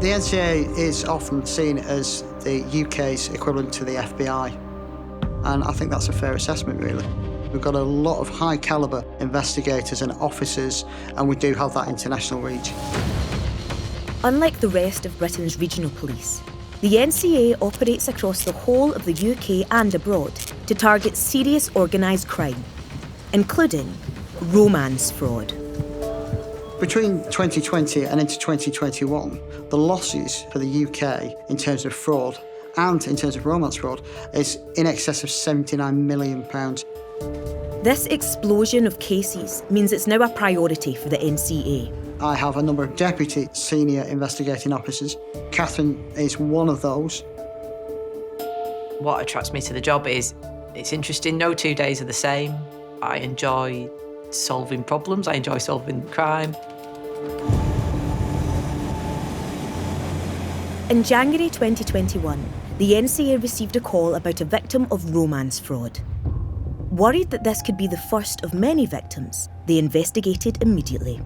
The NCA is often seen as the UK's equivalent to the FBI, and I think that's a fair assessment, really. We've got a lot of high-caliber investigators and officers, and we do have that international reach. Unlike the rest of Britain's regional police, the NCA operates across the whole of the UK and abroad to target serious organised crime, including romance fraud. Between 2020 and into 2021, the losses for the UK in terms of fraud and in terms of romance fraud is in excess of £79 million. This explosion of cases means it's now a priority for the NCA. I have a number of deputy senior investigating officers. Catherine is one of those. What attracts me to the job is it's interesting. No 2 days are the same. I enjoy solving problems. I enjoy solving crime. In January 2021, the NCA received a call about a victim of romance fraud. Worried that this could be the first of many victims, they investigated immediately.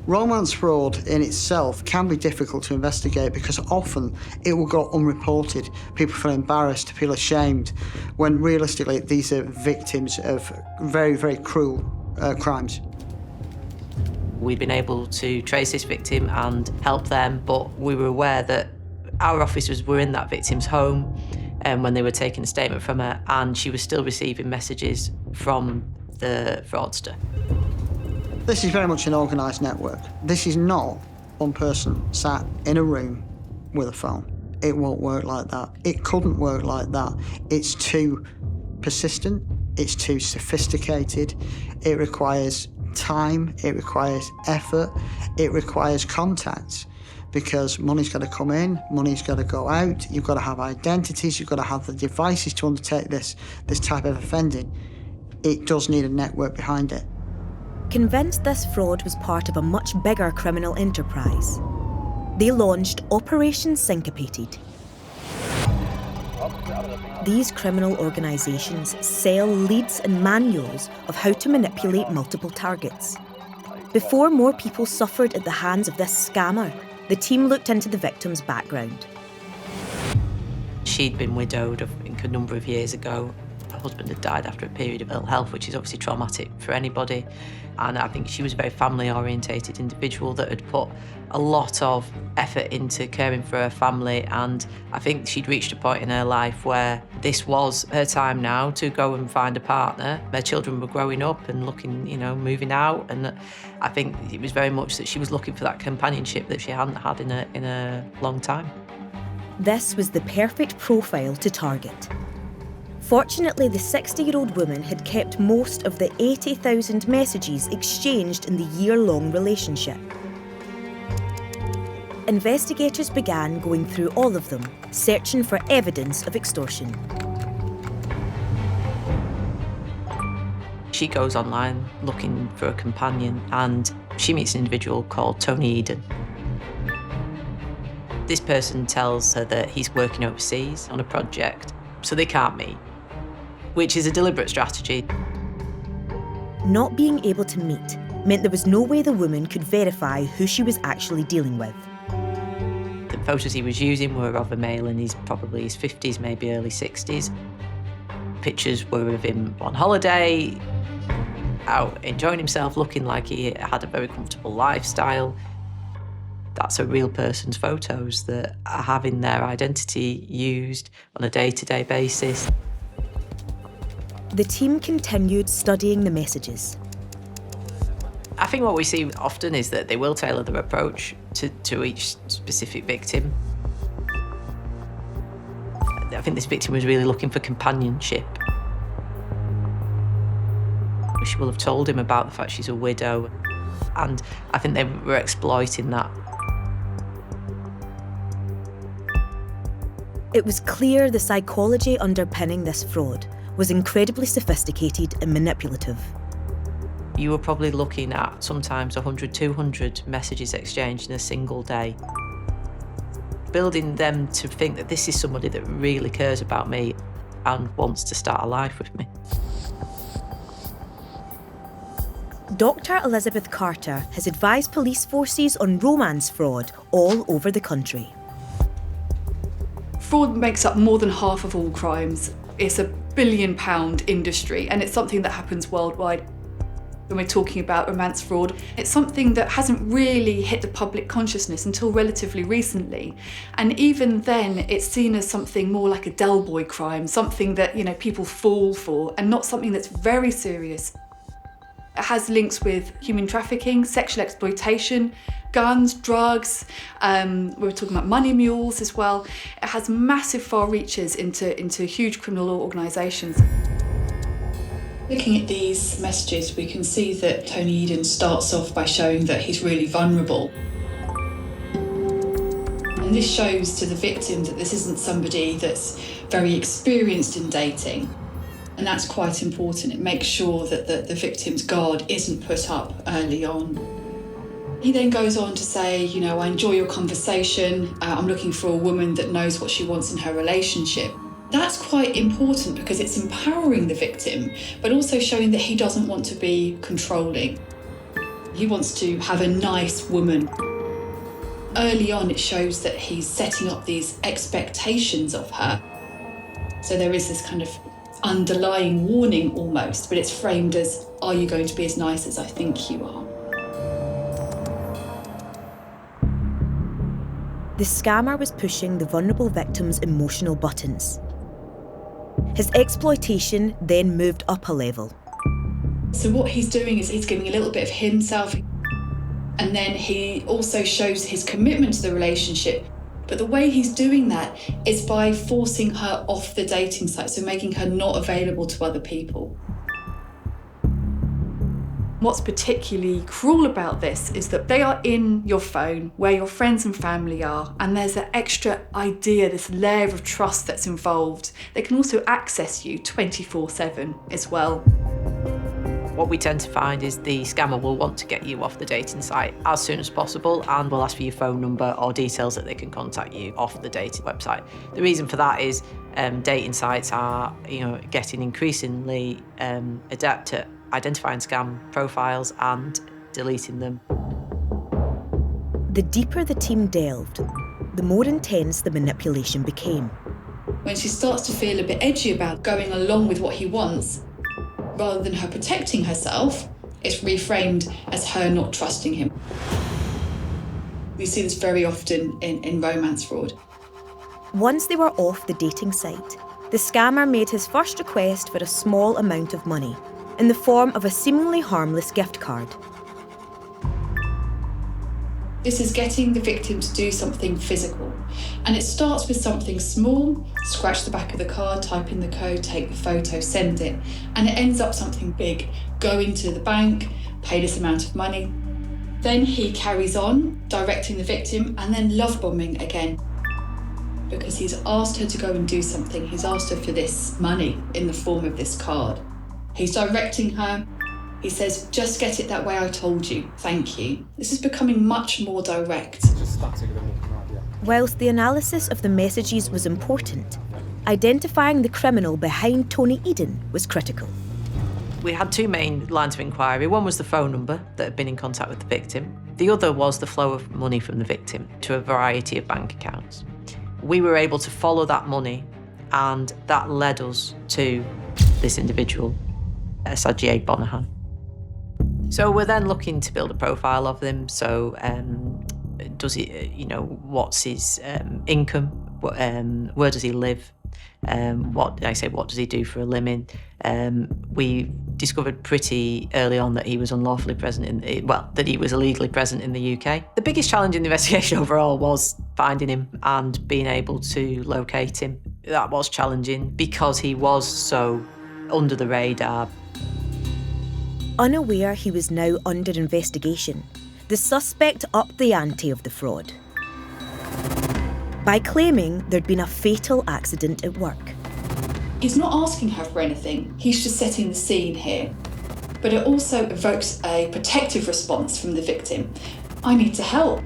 Romance fraud in itself can be difficult to investigate because often it will go unreported. People feel embarrassed, feel ashamed, when realistically these are victims of very, very cruel crimes. We'd been able to trace this victim and help them, but we were aware that our officers were in that victim's home when they were taking a statement from her, and she was still receiving messages from the fraudster. This is very much an organised network. This is not one person sat in a room with a phone. It won't work like that. It couldn't work like that. It's too persistent. It's too sophisticated. It requires time. It requires effort. It requires contacts, because money's got to come in, money's got to go out. You've got to have identities. You've got to have the devices to undertake this type of offending. It does need a network behind it. Convinced this fraud was part of a much bigger criminal enterprise, they launched Operation Syncopated. These criminal organisations sell leads and manuals of how to manipulate multiple targets. Before more people suffered at the hands of this scammer, the team looked into the victim's background. She'd been widowed, I think, a number of years ago. Her husband had died after a period of ill health, which is obviously traumatic for anybody. And I think she was a very family-orientated individual that had put a lot of effort into caring for her family. And I think she'd reached a point in her life where this was her time now to go and find a partner. Her children were growing up and looking, moving out. And I think it was very much that she was looking for that companionship that she hadn't had in a long time. This was the perfect profile to target. Fortunately, the 60-year-old woman had kept most of the 80,000 messages exchanged in the year-long relationship. Investigators began going through all of them, searching for evidence of extortion. She goes online looking for a companion, and she meets an individual called Tony Eden. This person tells her that he's working overseas on a project, so they can't meet, which is a deliberate strategy. Not being able to meet meant there was no way the woman could verify who she was actually dealing with. The photos he was using were of a male in probably his 50s, maybe early 60s. Pictures were of him on holiday, out enjoying himself, looking like he had a very comfortable lifestyle. That's a real person's photos that are having their identity used on a day-to-day basis. The team continued studying the messages. I think what we see often is that they will tailor their approach to each specific victim. I think this victim was really looking for companionship. She will have told him about the fact she's a widow, and I think they were exploiting that. It was clear the psychology underpinning this fraud was incredibly sophisticated and manipulative. You were probably looking at sometimes 100, 200 messages exchanged in a single day. Building them to think that this is somebody that really cares about me and wants to start a life with me. Dr. Elizabeth Carter has advised police forces on romance fraud all over the country. Fraud makes up more than half of all crimes. It's a billion-pound industry, and it's something that happens worldwide. When we're talking about romance fraud, it's something that hasn't really hit the public consciousness until relatively recently. And even then, it's seen as something more like a Del Boy crime, something that, people fall for, and not something that's very serious. It has links with human trafficking, sexual exploitation, guns, drugs. We're talking about money mules as well. It has massive far reaches into huge criminal organisations. Looking at these messages, we can see that Tony Eden starts off by showing that he's really vulnerable. And this shows to the victim that this isn't somebody that's very experienced in dating. And that's quite important. It makes sure that the victim's guard isn't put up early on. He then goes on to say, I enjoy your conversation. I'm looking for a woman that knows what she wants in her relationship. That's quite important because it's empowering the victim, but also showing that he doesn't want to be controlling. He wants to have a nice woman. Early on, it shows that he's setting up these expectations of her. So there is this kind of underlying warning almost, but it's framed as, are you going to be as nice as I think you are? The scammer was pushing the vulnerable victim's emotional buttons. His exploitation then moved up a level. So what he's doing is he's giving a little bit of himself, and then he also shows his commitment to the relationship. But the way he's doing that is by forcing her off the dating site, so making her not available to other people. What's particularly cruel about this is that they are in your phone where your friends and family are, and there's an extra idea, this layer of trust that's involved. They can also access you 24/7 as well. What we tend to find is the scammer will want to get you off the dating site as soon as possible and will ask for your phone number or details that they can contact you off the dating website. The reason for that is dating sites are getting increasingly adept at identifying scam profiles and deleting them. The deeper the team delved, the more intense the manipulation became. When she starts to feel a bit edgy about going along with what he wants, rather than her protecting herself, it's reframed as her not trusting him. We see this very often in romance fraud. Once they were off the dating site, the scammer made his first request for a small amount of money, in the form of a seemingly harmless gift card. This is getting the victim to do something physical. And it starts with something small, scratch the back of the card, type in the code, take the photo, send it. And it ends up something big. Go into the bank, pay this amount of money. Then he carries on, directing the victim, and then love bombing again. Because he's asked her to go and do something. He's asked her for this money in the form of this card. He's directing her. He says, just get it that way I told you, thank you. This is becoming much more direct. Whilst the analysis of the messages was important, identifying the criminal behind Tony Eden was critical. We had two main lines of inquiry. One was the phone number that had been in contact with the victim. The other was the flow of money from the victim to a variety of bank accounts. We were able to follow that money, and that led us to this individual, Sajid Bonahan. So we're then looking to build a profile of them. So does he, what's his income? Where does he live? What does he do for a living? We discovered pretty early on that he was unlawfully present that he was illegally present in the UK. The biggest challenge in the investigation overall was finding him and being able to locate him. That was challenging because he was so under the radar. Unaware he was now under investigation, the suspect upped the ante of the fraud by claiming there'd been a fatal accident at work. He's not asking her for anything, he's just setting the scene here. But it also evokes a protective response from the victim. I need to help.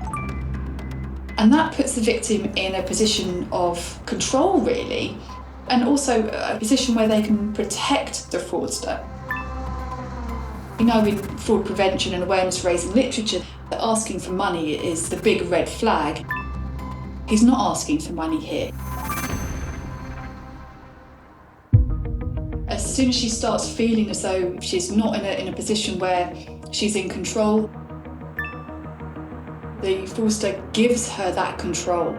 And that puts the victim in a position of control, really, and also a position where they can protect the fraudster. You know, in fraud prevention and awareness raising literature, that asking for money is the big red flag. He's not asking for money here. As soon as she starts feeling as though she's not in a position where she's in control, the fraudster gives her that control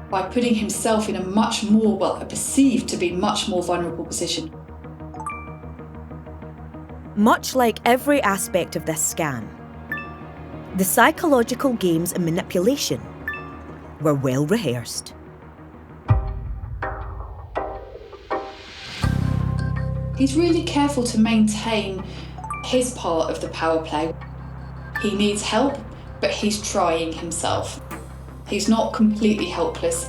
by putting himself in a much more, perceived to be much more vulnerable position. Much like every aspect of this scam, the psychological games and manipulation were well rehearsed. He's really careful to maintain his part of the power play. He needs help, but he's trying himself. He's not completely helpless.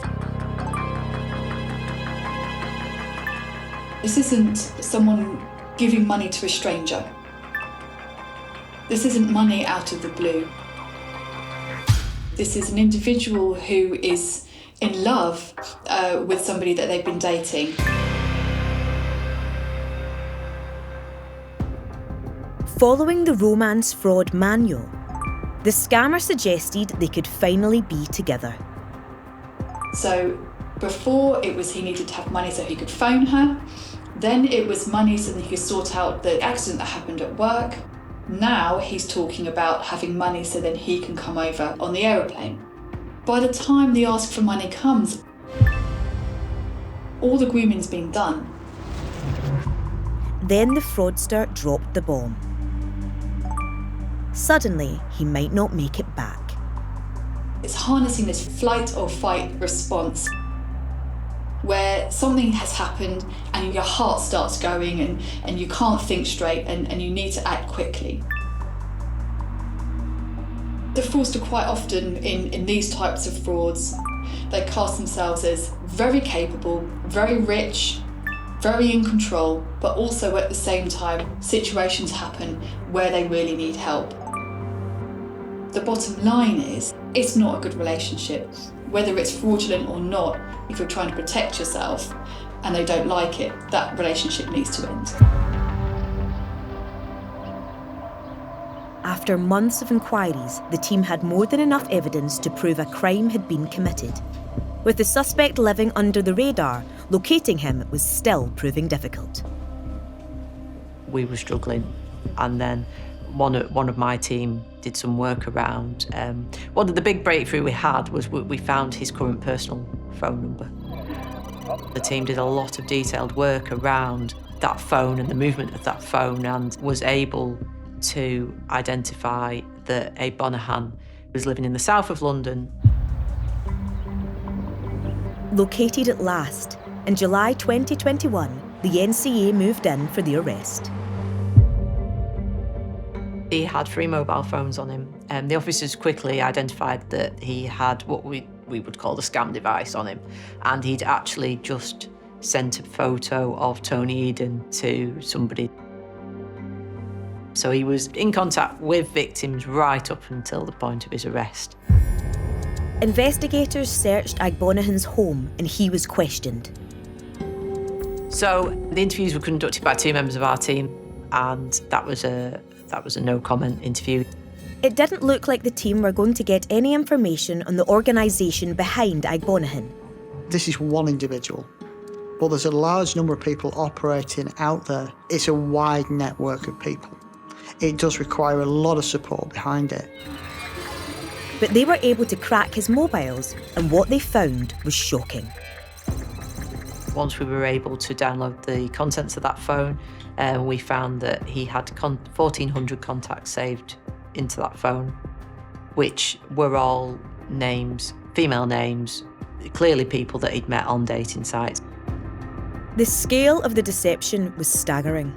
This isn't someone giving money to a stranger. This isn't money out of the blue. This is an individual who is in love with somebody that they've been dating. Following the romance fraud manual, the scammer suggested they could finally be together. So before it was he needed to have money so he could phone her, then it was money so that he could sort out the accident that happened at work. Now he's talking about having money so then he can come over on the aeroplane. By the time the ask for money comes, all the grooming's been done. Then the fraudster dropped the bomb. Suddenly, he might not make it back. It's harnessing this flight or fight response where something has happened and your heart starts going and you can't think straight and you need to act quickly. The fraudster quite often in these types of frauds, they cast themselves as very capable, very rich, very in control, but also at the same time, situations happen where they really need help. The bottom line is, it's not a good relationship. Whether it's fraudulent or not, if you're trying to protect yourself and they don't like it, that relationship needs to end. After months of inquiries, the team had more than enough evidence to prove a crime had been committed. With the suspect living under the radar, locating him was still proving difficult. We were struggling, and then one of my team did some work around. One of the big breakthrough we had was we found his current personal phone number. The team did a lot of detailed work around that phone and the movement of that phone and was able to identify that Abe Bonahan was living in the south of London. Located at last, in July 2021, the NCA moved in for the arrest. He had 3 mobile phones on him, and the officers quickly identified that he had what we would call the scam device on him, and he'd actually just sent a photo of Tony Eden to somebody. So he was in contact with victims right up until the point of his arrest. Investigators searched Agbonahan's home and he was questioned. So the interviews were conducted by 2 members of our team, and that was a no-comment interview. It didn't look like the team were going to get any information on the organisation behind Agbonahan. This is one individual, but there's a large number of people operating out there. It's a wide network of people. It does require a lot of support behind it. But they were able to crack his mobiles, and what they found was shocking. Once we were able to download the contents of that phone, we found that he had 1,400 contacts saved into that phone, which were all names, female names, clearly people that he'd met on dating sites. The scale of the deception was staggering.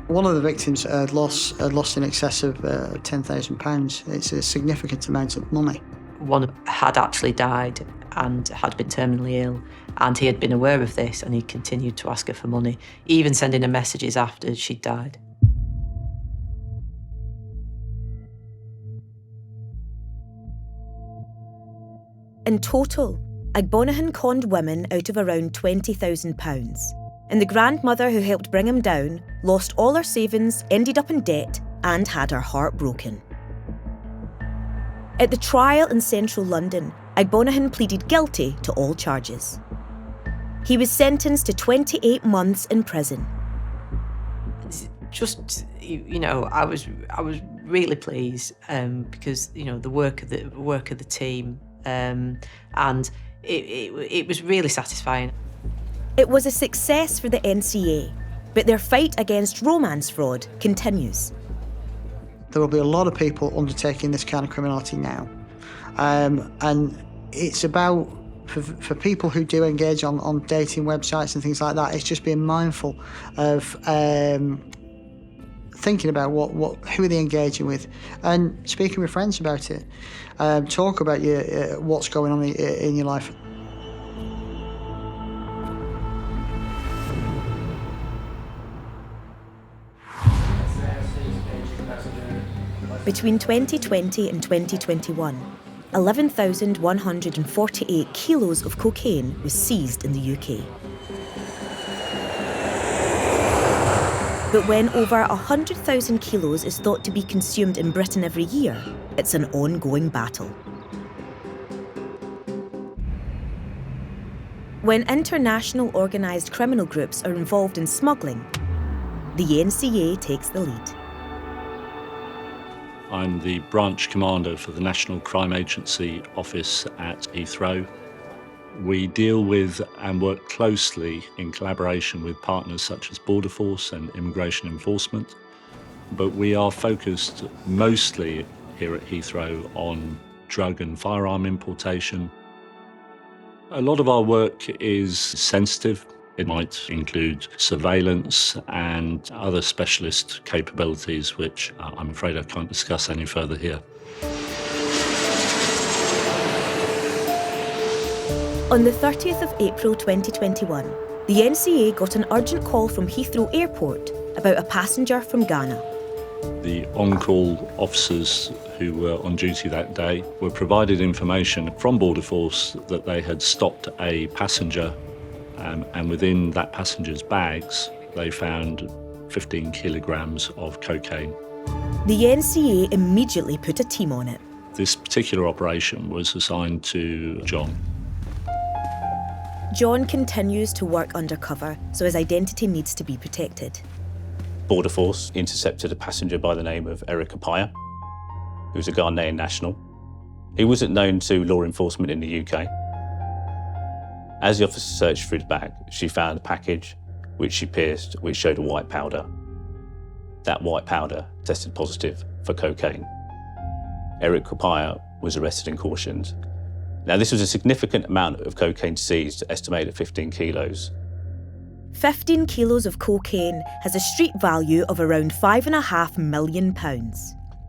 One of the victims had lost in excess of £10,000. It's a significant amount of money. One had actually died and had been terminally ill, and he had been aware of this, and he continued to ask her for money, even sending her messages after she'd died. In total, Agbonahan conned women out of around £20,000. and the grandmother who helped bring him down lost all her savings, ended up in debt, and had her heart broken. At the trial in central London, Igbonaghan pleaded guilty to all charges. He was sentenced to 28 months in prison. Just, I was really pleased because the work of the team, and it was really satisfying. It was a success for the NCA, but their fight against romance fraud continues. There will be a lot of people undertaking this kind of criminality now. And it's about, for people who do engage on dating websites and things like that, it's just being mindful of thinking about who are they engaging with, and speaking with friends about it. Talk about what's going on in your life. Between 2020 and 2021, 11,148 kilos of cocaine was seized in the UK. But when over 100,000 kilos is thought to be consumed in Britain every year, it's an ongoing battle. When international organised criminal groups are involved in smuggling, the NCA takes the lead. I'm the branch commander for the National Crime Agency office at Heathrow. We deal with and work closely in collaboration with partners such as Border Force and Immigration Enforcement, but we are focused mostly here at Heathrow on drug and firearm importation. A lot of our work is sensitive. It might include surveillance and other specialist capabilities, which I'm afraid I can't discuss any further here. On the 30th of April 2021, the NCA got an urgent call from Heathrow Airport about a passenger from Ghana. The on-call officers who were on duty that day were provided information from Border Force that they had stopped a passenger, and within that passenger's bags, they found 15 kilograms of cocaine. The NCA immediately put a team on it. This particular operation was assigned to John. John continues to work undercover, so his identity needs to be protected. Border Force intercepted a passenger by the name of Eric Apaya, who was a Ghanaian national. He wasn't known to law enforcement in the UK. As the officer searched through the bag, she found a package which she pierced, which showed a white powder. That white powder tested positive for cocaine. Eric Apaya was arrested and cautioned. Now, this was a significant amount of cocaine seized, estimated at 15 kilos. 15 kilos of cocaine has a street value of around £5.5 million.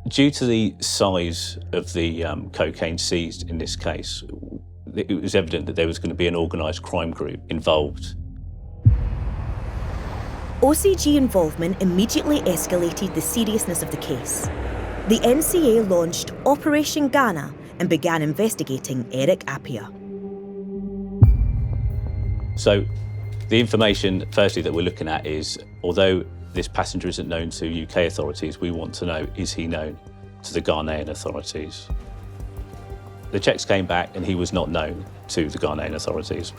Due to the size of the cocaine seized in this case, it was evident that there was going to be an organised crime group involved. OCG involvement immediately escalated the seriousness of the case. The NCA launched Operation Ghana and began investigating Eric Appiah. So the information, firstly, that we're looking at is, although this passenger isn't known to UK authorities, we want to know, is he known to the Ghanaian authorities? The checks came back and he was not known to the Ghanaian authorities.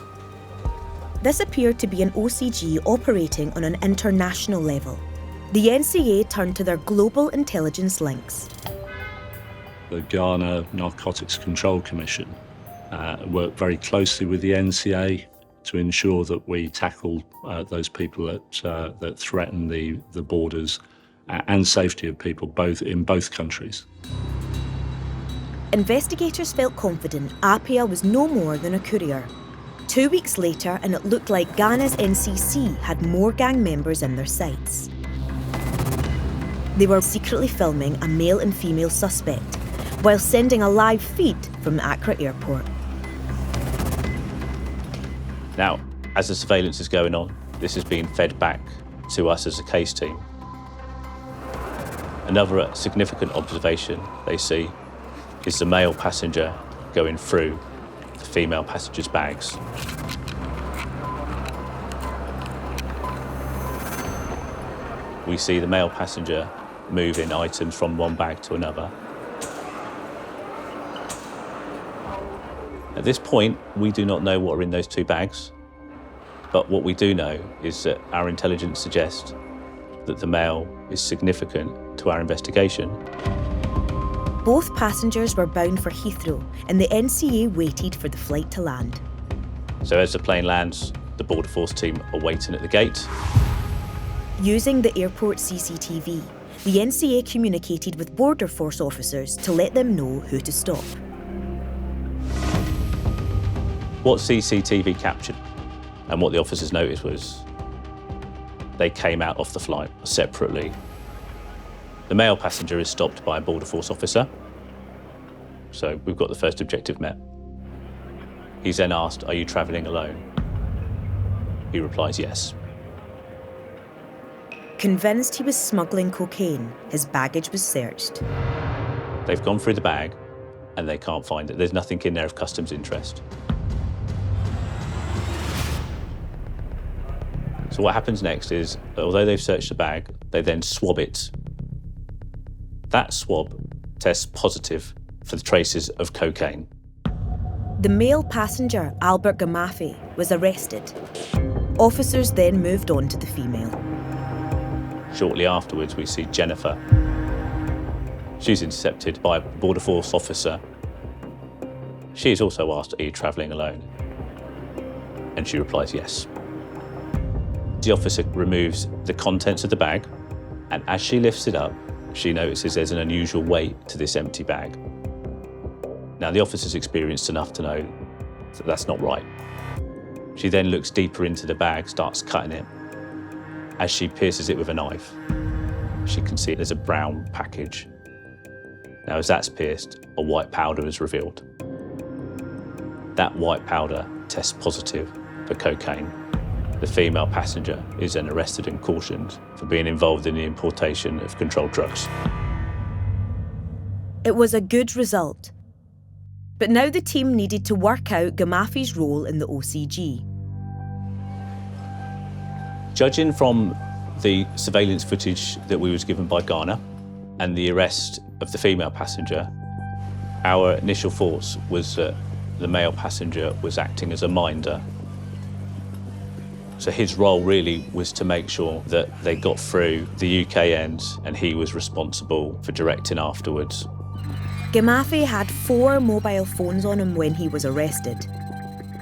This appeared to be an OCG operating on an international level. The NCA turned to their global intelligence links. The Ghana Narcotics Control Commission worked very closely with the NCA to ensure that we tackle those people that threaten the borders and safety of people in both countries. Investigators felt confident Appiah was no more than a courier. 2 weeks later, and it looked like Ghana's NCC had more gang members in their sights. They were secretly filming a male and female suspect while sending a live feed from the Accra airport. Now, as the surveillance is going on, this is being fed back to us as a case team. Another significant observation they see is the male passenger going through the female passenger's bags. we see the male passenger moving items from one bag to another. At this point, we do not know what are in those two bags, but what we do know is that our intelligence suggests that the male is significant to our investigation. Both passengers were bound for Heathrow, and the NCA waited for the flight to land. So as the plane lands, the Border Force team are waiting at the gate. Using the airport CCTV, the NCA communicated with Border Force officers to let them know who to stop. What CCTV captured and what the officers noticed was they came out off the flight separately. The male passenger is stopped by a Border Force officer. So we've got the first objective met. He's then asked, "Are you travelling alone?" He replies, "Yes." Convinced he was smuggling cocaine, his baggage was searched. They've gone through the bag and they can't find it. There's nothing in there of customs interest. So what happens next is, although they've searched the bag, they then swab it. That swab tests positive for the traces of cocaine. The male passenger, Albert Gamafi, was arrested. Officers then moved on to the female. Shortly afterwards, we see Jennifer. She's intercepted by a Border Force officer. She is also asked, "Are you travelling alone?" And she replies, "Yes." The officer removes the contents of the bag, and as she lifts it up, she notices there's an unusual weight to this empty bag. Now, the officer's experienced enough to know that that's not right. She then looks deeper into the bag, starts cutting it. As she pierces it with a knife, she can see there's a brown package. Now, as that's pierced, a white powder is revealed. That white powder tests positive for cocaine. The female passenger is then arrested and cautioned for being involved in the importation of controlled drugs. It was a good result. But now the team needed to work out Gamafi's role in the OCG. Judging from the surveillance footage that we was given by Ghana and the arrest of the female passenger, our initial thoughts was that the male passenger was acting as a minder. So his role really was to make sure that they got through the UK end, and he was responsible for directing afterwards. Gamafi had 4 mobile phones on him when he was arrested.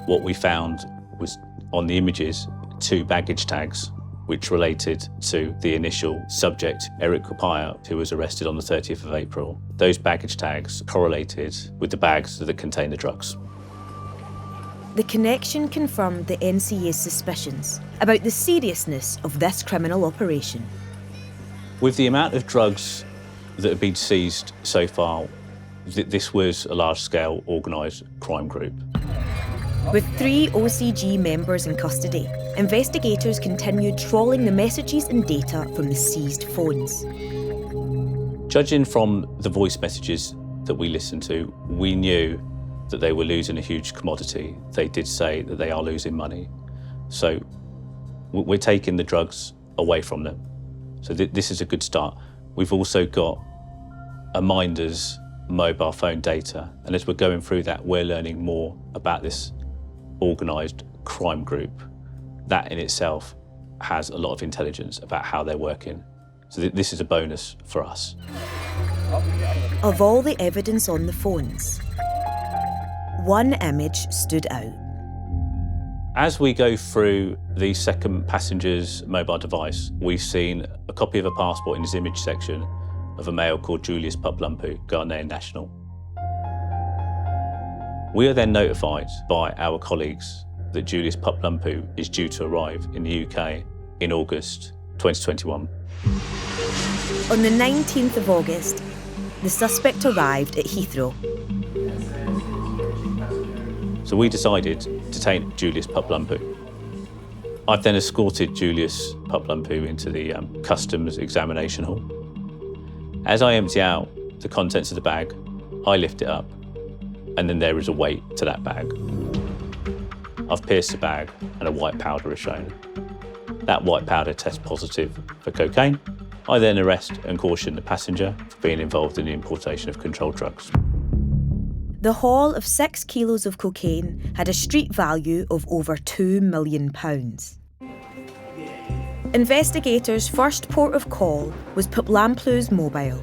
What we found was, on the images, 2 baggage tags, which related to the initial subject, Eric Kupaya, who was arrested on the 30th of April. Those baggage tags correlated with the bags that contained the drugs. The connection confirmed the NCA's suspicions about the seriousness of this criminal operation. With the amount of drugs that have been seized so far, this was a large-scale organised crime group. With 3 OCG members in custody, investigators continued trawling the messages and data from the seized phones. Judging from the voice messages that we listened to, we knew that they were losing a huge commodity. They did say that they are losing money. So we're taking the drugs away from them. So this is a good start. We've also got a minder's mobile phone data. And as we're going through that, we're learning more about this organised crime group. That in itself has a lot of intelligence about how they're working. So this is a bonus for us. Of all the evidence on the phones, one image stood out. As we go through the second passenger's mobile device, we've seen a copy of a passport in his image section of a male called Julius Puplumpu, Ghanaian national. We are then notified by our colleagues that Julius Puplumpu is due to arrive in the UK in August 2021. On the 19th of August, the suspect arrived at Heathrow. So we decided to take Julius Puplumpu. I've then escorted Julius Puplumpu into the customs examination hall. As I empty out the contents of the bag, I lift it up, and then there is a weight to that bag. I've pierced the bag and a white powder is shown. That white powder tests positive for cocaine, I then arrest and caution the passenger for being involved in the importation of controlled drugs. The haul of 6 kilos of cocaine had a street value of over £2 million. Investigators' first port of call was Puplampu's mobile.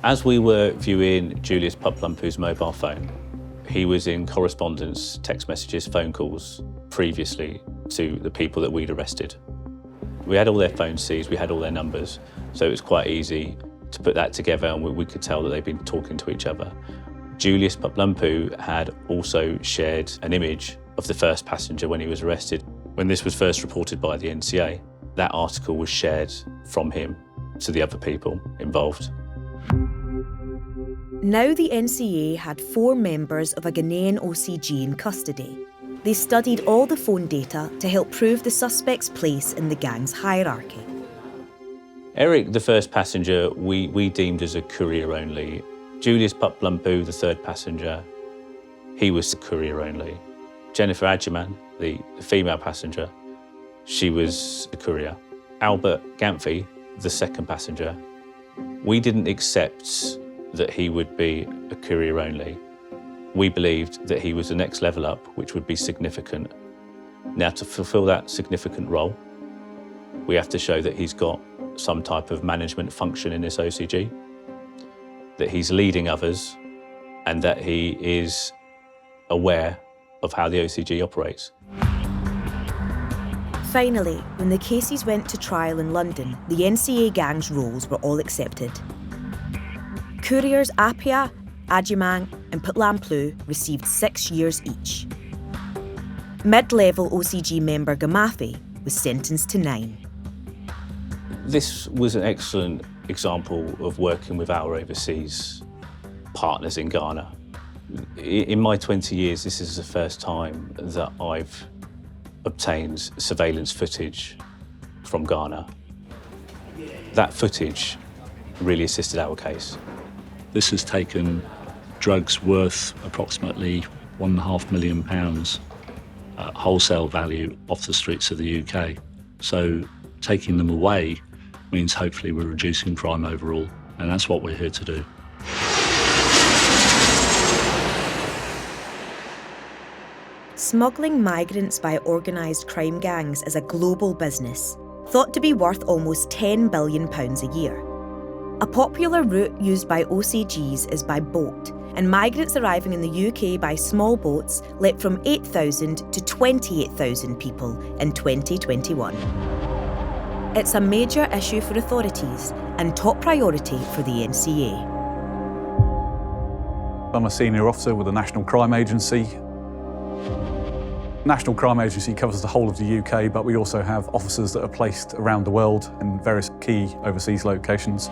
As we were viewing Julius Puplampu's mobile phone, he was in correspondence, text messages, phone calls previously to the people that we'd arrested. We had all their phone seized, we had all their numbers, so it was quite easy to put that together, and we could tell that they'd been talking to each other. Julius Puplampu had also shared an image of the first passenger when he was arrested. When this was first reported by the NCA, that article was shared from him to the other people involved. Now the NCA had 4 members of a Ghanaian OCG in custody. They studied all the phone data to help prove the suspect's place in the gang's hierarchy. Eric, the first passenger, we deemed as a courier only. Julius Puplampu, the third passenger, he was courier only. Jennifer Adjaman, the female passenger, she was a courier. Albert Gamphy, the second passenger, we didn't accept that he would be a courier only. We believed that he was the next level up, which would be significant. Now, to fulfil that significant role, we have to show that he's got some type of management function in this OCG, that he's leading others, and that he is aware of how the OCG operates. Finally, when the cases went to trial in London, the NCA gang's roles were all accepted. Couriers Appiah, Adjumang and Putlamplu received 6 years each. Mid-level OCG member Gamafi was sentenced to 9. This was an excellent example of working with our overseas partners in Ghana. In my 20 years, this is the first time that I've obtained surveillance footage from Ghana. That footage really assisted our case. This has taken drugs worth approximately £1.5 million wholesale value off the streets of the UK. So taking them away means hopefully we're reducing crime overall, and that's what we're here to do. Smuggling migrants by organised crime gangs is a global business, thought to be worth almost £10 billion a year. A popular route used by OCGs is by boat, and migrants arriving in the UK by small boats leapt from 8,000 to 28,000 people in 2021. It's a major issue for authorities and top priority for the NCA. I'm a senior officer with the National Crime Agency. National Crime Agency covers the whole of the UK, but we also have officers that are placed around the world in various key overseas locations.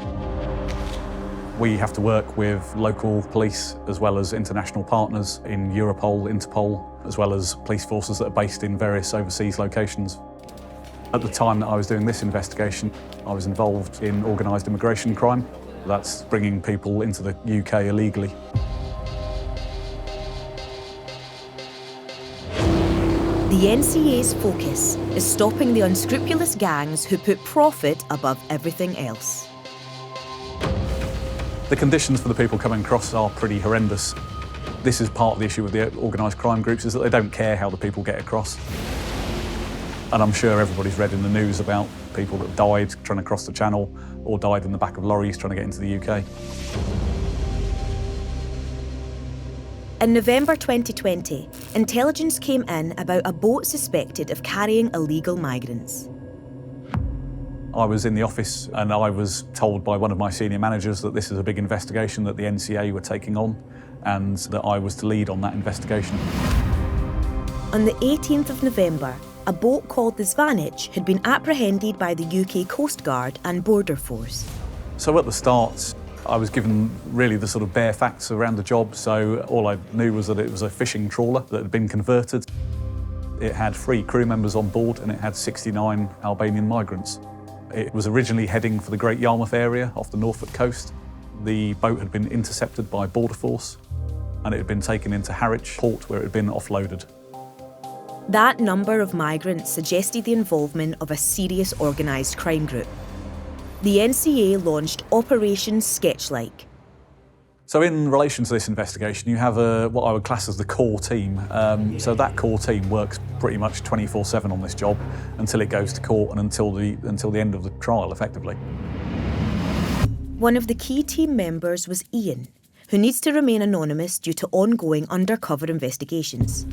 We have to work with local police as well as international partners in Europol, Interpol, as well as police forces that are based in various overseas locations. At the time that I was doing this investigation, I was involved in organised immigration crime. That's bringing people into the UK illegally. The NCA's focus is stopping the unscrupulous gangs who put profit above everything else. The conditions for the people coming across are pretty horrendous. This is part of the issue with the organised crime groups, is that they don't care how the people get across. And I'm sure everybody's read in the news about people that died trying to cross the channel or died in the back of lorries trying to get into the UK. In November 2020, intelligence came in about a boat suspected of carrying illegal migrants. I was in the office and I was told by one of my senior managers that this is a big investigation that the NCA were taking on and that I was to lead on that investigation. On the 18th of November, a boat called the Svanich had been apprehended by the UK Coast Guard and Border Force. So at the start, I was given really the sort of bare facts around the job, so all I knew was that it was a fishing trawler that had been converted. It had 3 crew members on board and it had 69 Albanian migrants. It was originally heading for the Great Yarmouth area off the Norfolk coast. The boat had been intercepted by Border Force and it had been taken into Harwich port where it had been offloaded. That number of migrants suggested the involvement of a serious organised crime group. the NCA launched Operation Sketchlike. So in relation to this investigation, you have what I would class as the core team. So that core team works pretty much 24/7 on this job until it goes to court and until the end of the trial, effectively. One of the key team members was Ian, who needs to remain anonymous due to ongoing undercover investigations.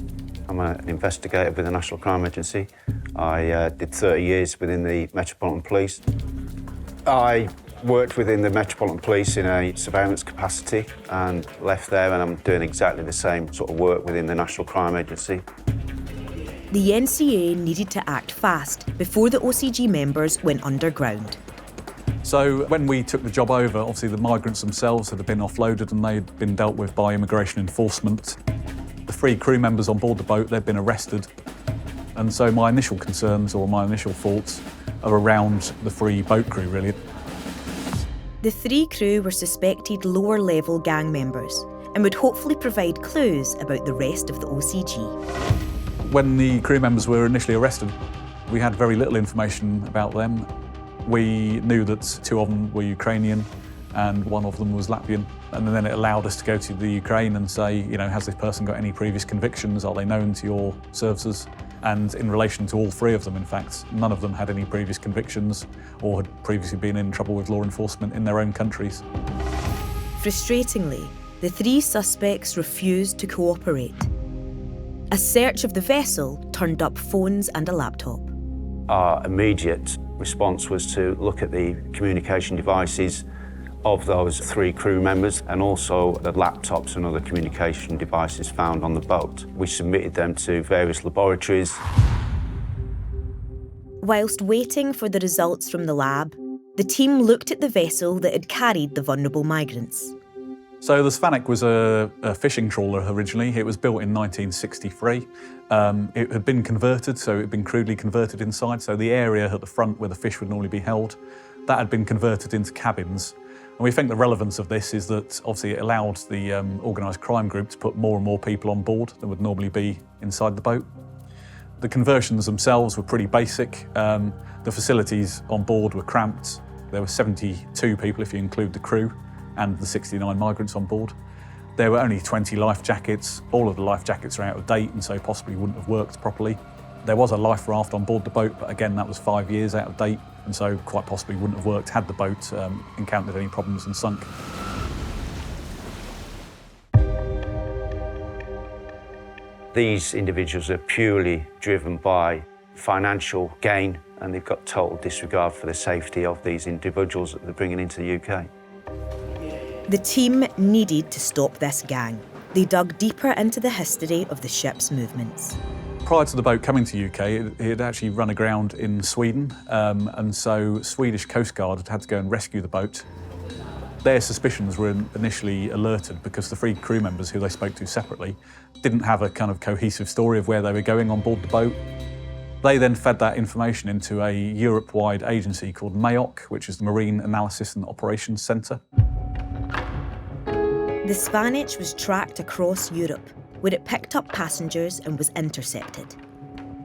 I'm an investigator with the National Crime Agency. I did 30 years within the Metropolitan Police. I worked within the Metropolitan Police in a surveillance capacity and left there, and I'm doing exactly the same sort of work within the National Crime Agency. The NCA needed to act fast before the OCG members went underground. So when we took the job over, obviously the migrants themselves had been offloaded and they'd been dealt with by immigration enforcement. The 3 crew members on board the boat, they'd been arrested. And so my initial concerns or my initial thoughts are around the 3 boat crew, really. The 3 crew were suspected lower-level gang members and would hopefully provide clues about the rest of the OCG. When the crew members were initially arrested, we had very little information about them. We knew that 2 of them were Ukrainian and 1 of them was Latvian. And then it allowed us to go to the Ukraine and say, has this person got any previous convictions? Are they known to your services? And in relation to all 3 of them, in fact, none of them had any previous convictions or had previously been in trouble with law enforcement in their own countries. Frustratingly, the 3 suspects refused to cooperate. A search of the vessel turned up phones and a laptop. Our immediate response was to look at the communication devices of those 3 crew members and also the laptops and other communication devices found on the boat. We submitted them to various laboratories. Whilst waiting for the results from the lab, the team looked at the vessel that had carried the vulnerable migrants. So the Svanik was a fishing trawler originally. It was built in 1963. It had been converted, so it had been crudely converted inside. So the area at the front where the fish would normally be held, that had been converted into cabins. And we think the relevance of this is that obviously it allowed the organised crime group to put more and more people on board than would normally be inside the boat. The conversions themselves were pretty basic. The facilities on board were cramped. There were 72 people if you include the crew and the 69 migrants on board. There were only 20 life jackets. All of the life jackets are out of date and so possibly wouldn't have worked properly. There was a life raft on board the boat, but again, that was 5 years out of date and so quite possibly wouldn't have worked had the boat encountered any problems and sunk. These individuals are purely driven by financial gain and they've got total disregard for the safety of these individuals that they're bringing into the UK. The team needed to stop this gang. They dug deeper into the history of the ship's movements. Prior to the boat coming to UK, it had actually run aground in Sweden, and so Swedish Coast Guard had to go and rescue the boat. Their suspicions were initially alerted because the 3 crew members who they spoke to separately didn't have a kind of cohesive story of where they were going on board the boat. They then fed that information into a Europe-wide agency called MAOC, which is the Marine Analysis and Operations Centre. The Spanish was tracked across Europe, where it picked up passengers and was intercepted.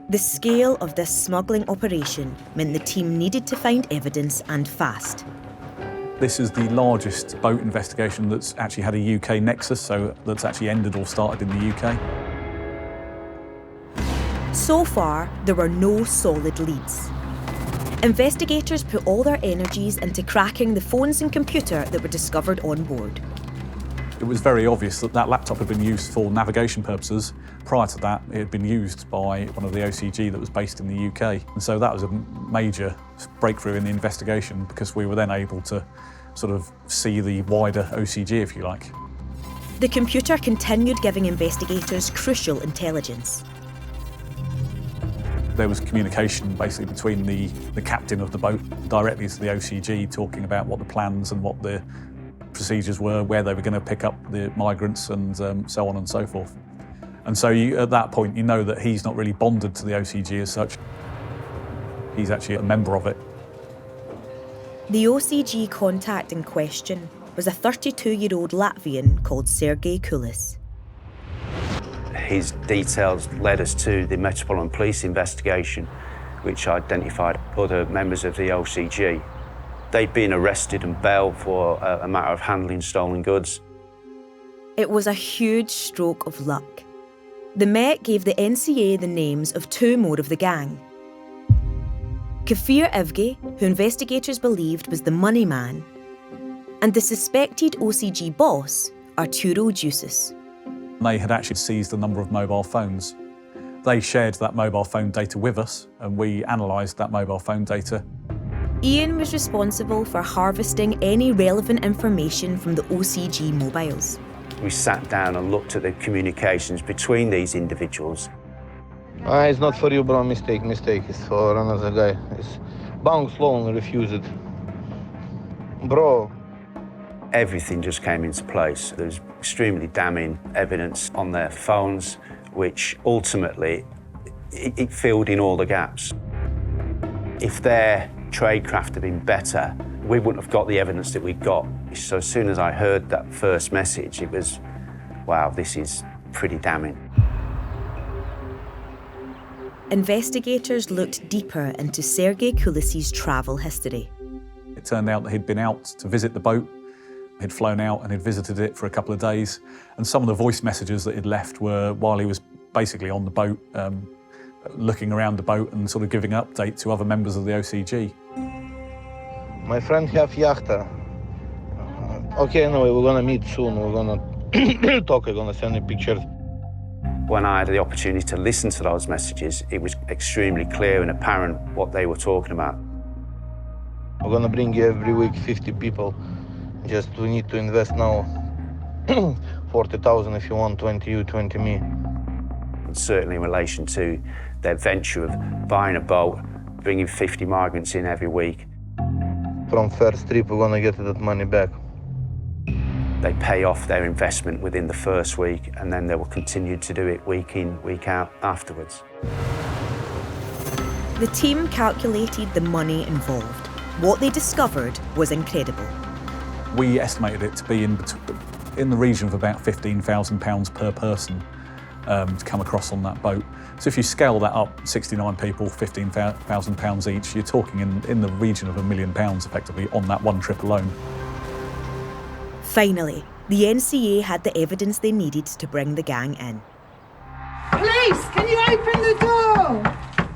The scale of this smuggling operation meant the team needed to find evidence and fast. This is the largest boat investigation that's actually had a UK nexus, so that's actually ended or started in the UK. So far, there were no solid leads. Investigators put all their energies into cracking the phones and computer that were discovered on board. It was very obvious that that laptop had been used for navigation purposes. Prior to that, it had been used by one of the OCG that was based in the UK. And so that was a major breakthrough in the investigation because we were then able to sort of see the wider OCG, if you like. The computer continued giving investigators crucial intelligence. There was communication basically between the captain of the boat directly to the OCG, talking about what the plans and what the procedures were, where they were going to pick up the migrants and so on and so forth. And so at that point you know that he's not really bonded to the OCG as such. He's actually a member of it. The OCG contact in question was a 32-year-old Latvian called Sergei Kulis. His details led us to the Metropolitan Police investigation, which identified other members of the OCG. They'd been arrested and bailed for a matter of handling stolen goods. It was a huge stroke of luck. The Met gave the NCA the names of two more of the gang. Kafir Evge, who investigators believed was the money man, and the suspected OCG boss, Arturo Juices. They had actually seized a number of mobile phones. They shared that mobile phone data with us, and we analysed that mobile phone data. Ian was responsible for harvesting any relevant information from the OCG mobiles. We sat down and looked at the communications between these individuals. It's not for you, bro. Mistake. It's for another guy. It's bounce loan, refuse it. Bro. Everything just came into place. There was extremely damning evidence on their phones, which ultimately, it filled in all the gaps. If their tradecraft had been better, we wouldn't have got the evidence that we got. So as soon as I heard that first message, it was, wow, this is pretty damning. Investigators looked deeper into Sergei Kulis's travel history. It turned out that he'd been out to visit the boat. He'd flown out and he'd visited it for a couple of days. And some of the voice messages that he'd left were while he was basically on the boat, looking around the boat and sort of giving an update to other members of the OCG. My friend have yachta. Okay, anyway, we're gonna meet soon. We're gonna talk. I'm gonna send you pictures. When I had the opportunity to listen to those messages, it was extremely clear and apparent what they were talking about. We're gonna bring you every week 50 people. Just we need to invest now 40,000 if you want, 20 you, 20 me. And certainly in relation to their venture of buying a boat, bringing 50 migrants in every week. From first trip, we're gonna get that money back. They pay off their investment within the first week, and then they will continue to do it week in, week out afterwards. The team calculated the money involved. What they discovered was incredible. We estimated it to be in the region of about £15,000 per person to come across on that boat. So if you scale that up, 69 people, £15,000 each, you're talking in the region of £1 million effectively on that one trip alone. Finally, the NCA had the evidence they needed to bring the gang in. Police, can you open the door?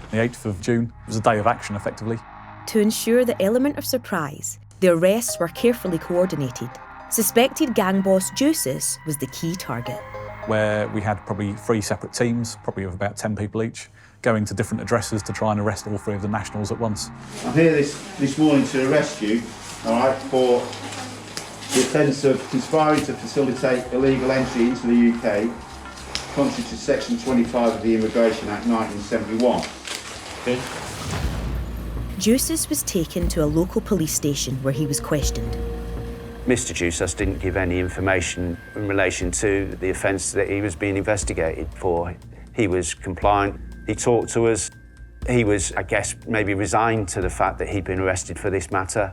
The 8th of June was a day of action effectively. To ensure the element of surprise, the arrests were carefully coordinated. Suspected gang boss Juices was the key target. Where we had probably 3 separate teams, probably of about 10 people each, going to different addresses to try and arrest all 3 of the nationals at once. I'm here this morning to arrest you, all right, for the offence of conspiring to facilitate illegal entry into the UK, contrary to Section 25 of the Immigration Act 1971. Okay. Juices was taken to a local police station where he was questioned. Mr. Juices didn't give any information in relation to the offence that he was being investigated for. He was compliant, he talked to us. He was, I guess, maybe resigned to the fact that he'd been arrested for this matter.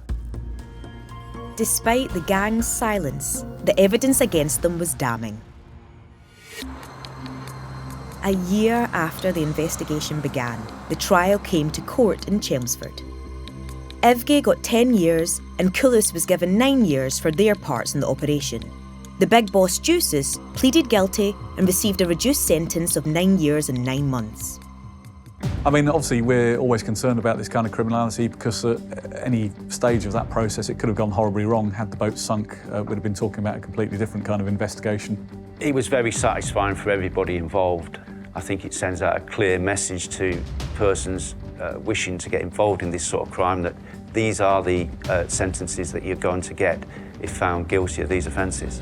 Despite the gang's silence, the evidence against them was damning. A year after the investigation began, the trial came to court in Chelmsford. Evge got 10 years and Kulis was given 9 years for their parts in the operation. The big boss Juices pleaded guilty and received a reduced sentence of 9 years and 9 months. I mean, obviously we're always concerned about this kind of criminality because at any stage of that process it could have gone horribly wrong. Had the boat sunk, we'd have been talking about a completely different kind of investigation. It was very satisfying for everybody involved. I think it sends out a clear message to persons wishing to get involved in this sort of crime that these are the sentences that you're going to get if found guilty of these offences.